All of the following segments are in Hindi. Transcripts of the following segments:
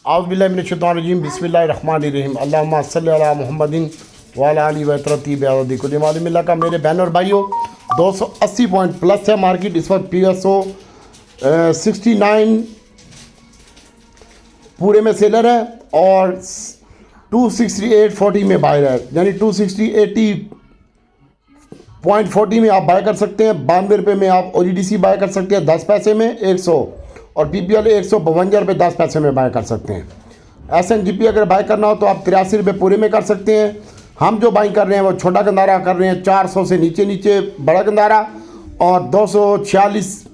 आउज़ुबिल्लाहिमिनश्शैतानिर्रजीम बिस्मिल्लाहिर्रहमानिर्रहीम अल्लाहुम्मा सल्लि अला मुहम्मदिन व अला आलिहि व तरतीब अवदी कुल मालूमिल्लाह का। मेरे बहन और भाइयों 280 पॉइंट प्लस है मार्केट इस वक्त। PSO 69 पूरे में सेलर है और 268.40 में बायर है, यानी 260.80.40 में आप बाय कर सकते हैं। 92 रुपये में आप OGDC बाय कर सकते हैं 10 पैसे में 100, और PPL 152 रुपये 10 पैसे में बाय कर सकते हैं। SNGP अगर बाय करना हो तो आप 83 रुपये पूरे में कर सकते हैं। हम जो बाइंग कर रहे हैं वो छोटा गंदारा कर रहे हैं 400 से नीचे बड़ा गंदारा, और 246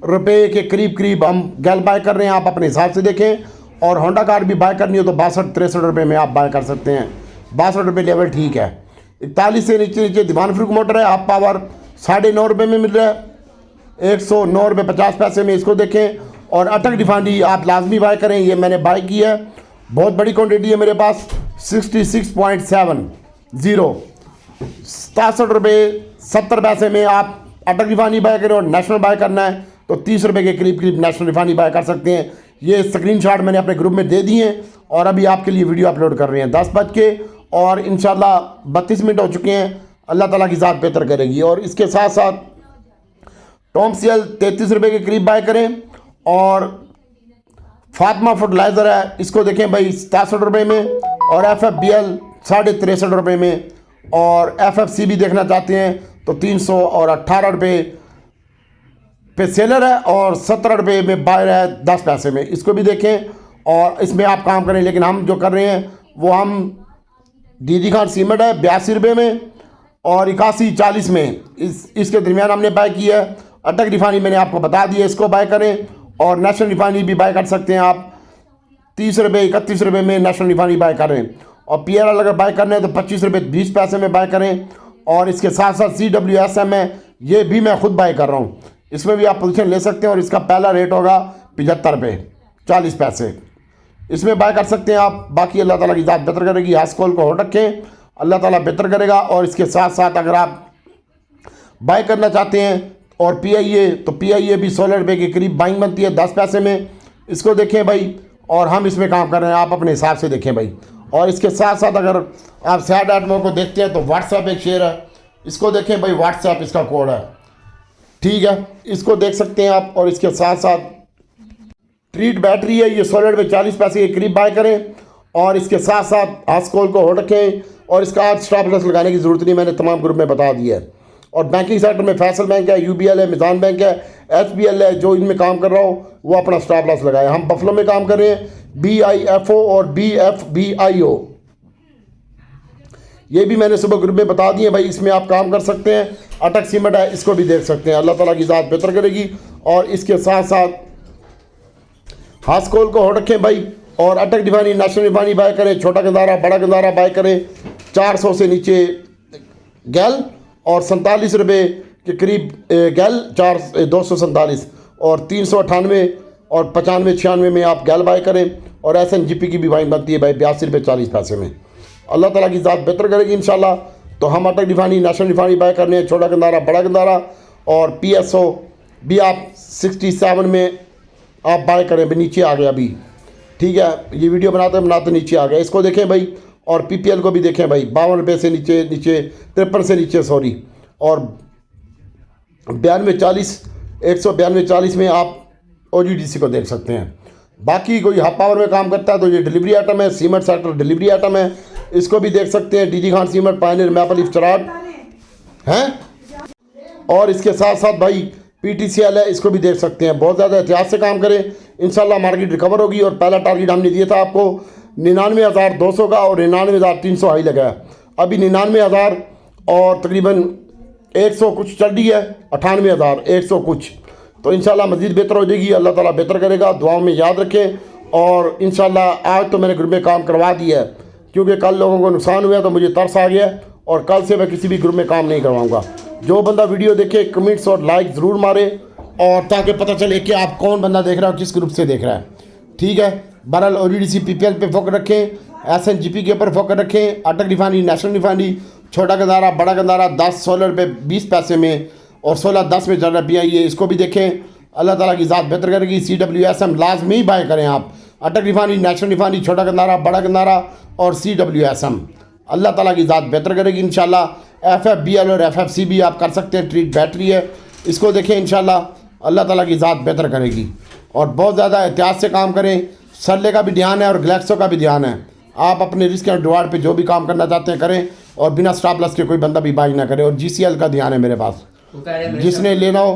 रुपये के करीब हम गैल बाय कर रहे हैं। आप अपने हिसाब से देखें। और होंडा कार भी बाय करनी हो तो 62-63 रुपये में आप बाय कर सकते हैं। 62 रुपये लेवल ठीक है। 41 से नीचे दीवान फ्रूक मोटर है, आप पावर 9.5 रुपये में मिल रहा है, 109 रुपये 50 पैसे में। इसको देखें। और अटक रिफाइनरी आप लाजमी बाय करें, ये मैंने बाय की है, बहुत बड़ी क्वांटिटी है मेरे पास। 66.70 67 रुपये 70 पैसे में आप अटक रिफाइनरी बाय करें। और नेशनल बाय करना है तो 30 रुपये के करीब नेशनल रिफाइनरी बाय कर सकते हैं। ये स्क्रीनशॉट मैंने अपने ग्रुप में दे दिए हैं और अभी आपके लिए वीडियो अपलोड कर रहे हैं 10 बज के और इंशाल्लाह 32 मिनट हो चुके हैं। अल्लाह ताला की ज़ात बेहतर करेगी। और इसके साथ साथ टॉमसीएल 33 रुपये के करीब बाय करें। और फातिमा फर्टिलाइज़र है, इसको देखें भाई 67 रुपये में, और FFBL 63.5 रुपये में, और FFC भी देखना चाहते हैं तो 318 रुपये पे सेलर है और 17 रुपये में बायर है 10 पैसे में। इसको भी देखें और इसमें आप काम करें। लेकिन हम जो कर रहे हैं वो हम DG खान सीमेंट है 82 रुपये में और 81-40 में, इसके दरमियान हमने बाय किया है। अटक रिफाइनरी मैंने आपको बता दिया, इसको बाय करें। और नेशनल रिफाइनरी भी बाय कर सकते हैं आप 30 रुपये 31 रुपये में नेशनल रिफाइनरी बाय करें। और PRL अगर बाय करना है तो 25 रुपये 20 पैसे में बाय करें। और इसके साथ साथ CWSM है, ये भी मैं खुद बाय कर रहा हूँ, इसमें भी आप पोजीशन ले सकते हैं। और इसका पहला रेट होगा 75 रुपये 40 पैसे, इसमें बाय कर सकते हैं आप। बाकी अल्लाह ताला की ज़ात बेहतर करेगी। हास्कोल को होल्ड रखें, अल्लाह ताला बेहतर करेगा। और इसके साथ साथ अगर आप बाय करना चाहते हैं और PIA तो PIA भी 16 रुपये के करीब बाइंग बनती है 10 पैसे में। इसको देखें भाई, और हम इसमें काम कर रहे हैं, आप अपने हिसाब से देखें भाई। और इसके साथ साथ अगर आप सैड एटमो को देखते हैं तो WhatsApp एक शेयर है, इसको देखें भाई, WhatsApp इसका कोड है, ठीक है, इसको देख सकते हैं आप। और इसके साथ साथ ट्रीट बैटरी है, ये 16 रुपये 40 पैसे के करीब बाय करें। और इसके साथ साथ हास्कोल को होल्ड रखें। और इसका आज स्टॉप लॉस लगाने की ज़रूरत नहीं, मैंने तमाम ग्रुप में बता दिया है। और बैंकिंग सेक्टर में फैसल बैंक है, UBL है, मिज़ान बैंक है, HBL है, जो इनमें काम कर रहा हो वो अपना स्टॉप लॉस लगाए। हम बफलो में काम कर रहे हैं, BIFO और BFBIO, ये भी मैंने सुबह ग्रुप में बता दिए भाई, इसमें आप काम कर सकते हैं। अटक सीमेंट है, इसको भी देख सकते हैं। अल्लाह ताला की ज़ात बेहतर करेगी। और इसके साथ साथ हास्कोल को होल्ड रखें भाई। और अटक रिफाइनरी नेशनल रिफाइनरी बाय करें, छोटा गंदारा बड़ा गंदारा बाय करें 400 से नीचे गैल और 47 रुपये के करीब गैल 247 और 398 और 95-96 में आप गैल बाय करें। और SNGP की भी बाइंग बनती है भाई 82 रुपये 40 पैसे में। अल्लाह ताला की ज़ात बेहतर करेगी इंशाल्लाह। तो हम अटक रिफाइनरी नेशनल रिफाइनरी बाय करने हैं, छोटा गंदारा बड़ा गंदारा। और PSO भी आप 67 में आप बाय करें भाई, नीचे आ गया अभी, ठीक है, ये वीडियो बनाते नीचे आ गया, इसको देखें भाई। और PPL को भी देखें भाई, 52 रुपये से नीचे 53 से नीचे सॉरी। और 92-40 192-40 में आप OGDC को देख सकते हैं। बाकी कोई हाफ पावर में काम करता है तो ये डिलीवरी आइटम है, सीमेंट सेक्टर डिलीवरी आइटम है, इसको भी देख सकते हैं। DG Khan cement, Pioneer, Maple Leaf, चराग हैं। और इसके साथ साथ भाई PTCL है, इसको भी देख सकते हैं। बहुत ज़्यादा एहतियात से काम करें, इंशाल्लाह मार्केट रिकवर होगी। और पहला टारगेट हमने दिया था आपको 99,200 का और 99,300 हाई लगा है। अभी 99,000 और तकरीबन 100 कुछ चल रही है, 98,100 कुछ। तो इंशाल्लाह मज़ीद बेहतर हो जाएगी, अल्लाह ताला बेहतर करेगा। दुआओं में याद रखें। और इंशाल्लाह आज तो मैंने ग्रुप में काम करवा दिया है, क्योंकि कल लोगों को नुकसान हुआ तो मुझे तरस आ गया। और कल से मैं किसी भी ग्रुप में काम नहीं करवाऊँगा। जो बंदा वीडियो देखे कमेंट्स और लाइक ज़रूर मारे, और ताकि पता चले कि आप कौन बंदा देख रहा है और किस ग्रुप से देख रहा है, ठीक है। बहरहाल OGDC PPL पे फोकस रखें, SNGP के ऊपर फोकस रखें। अटक रिफाइनरी नेशनल रिफाइनरी, छोटा गंदारा बड़ा गंदारा 10-16 रुपये 20 पैसे में और 16-10 में चल रहा PIA, इसको भी देखें। अल्लाह ताला की ज़ात बेहतर करेगी। CWSM लाजमी बाय करें आप, अटक रिफानी, नेशनल रिफानी, छोटा गंदारा, बड़ा गंदारा और CWSM। अल्लाह ताला की ज़ात बेहतर करेगी इंशाल्लाह। FFBL और FFC भी आप कर सकते हैं, ट्रीट बैटरी है, इसको देखें इंशाल्लाह अल्लाह ताला की ज़ात बेहतर करेगी। और बहुत ज़्यादा एहतियात से काम करें, सरले का भी ध्यान है और ग्लैक्सो का भी ध्यान है। आप अपने रिस्क एंड रिवार्ड पे जो भी काम करना चाहते हैं करें और बिना स्टॉप लॉस के कोई बंदा भी बाई ना करे। और GCL का ध्यान है मेरे पास, जिसने लेना हो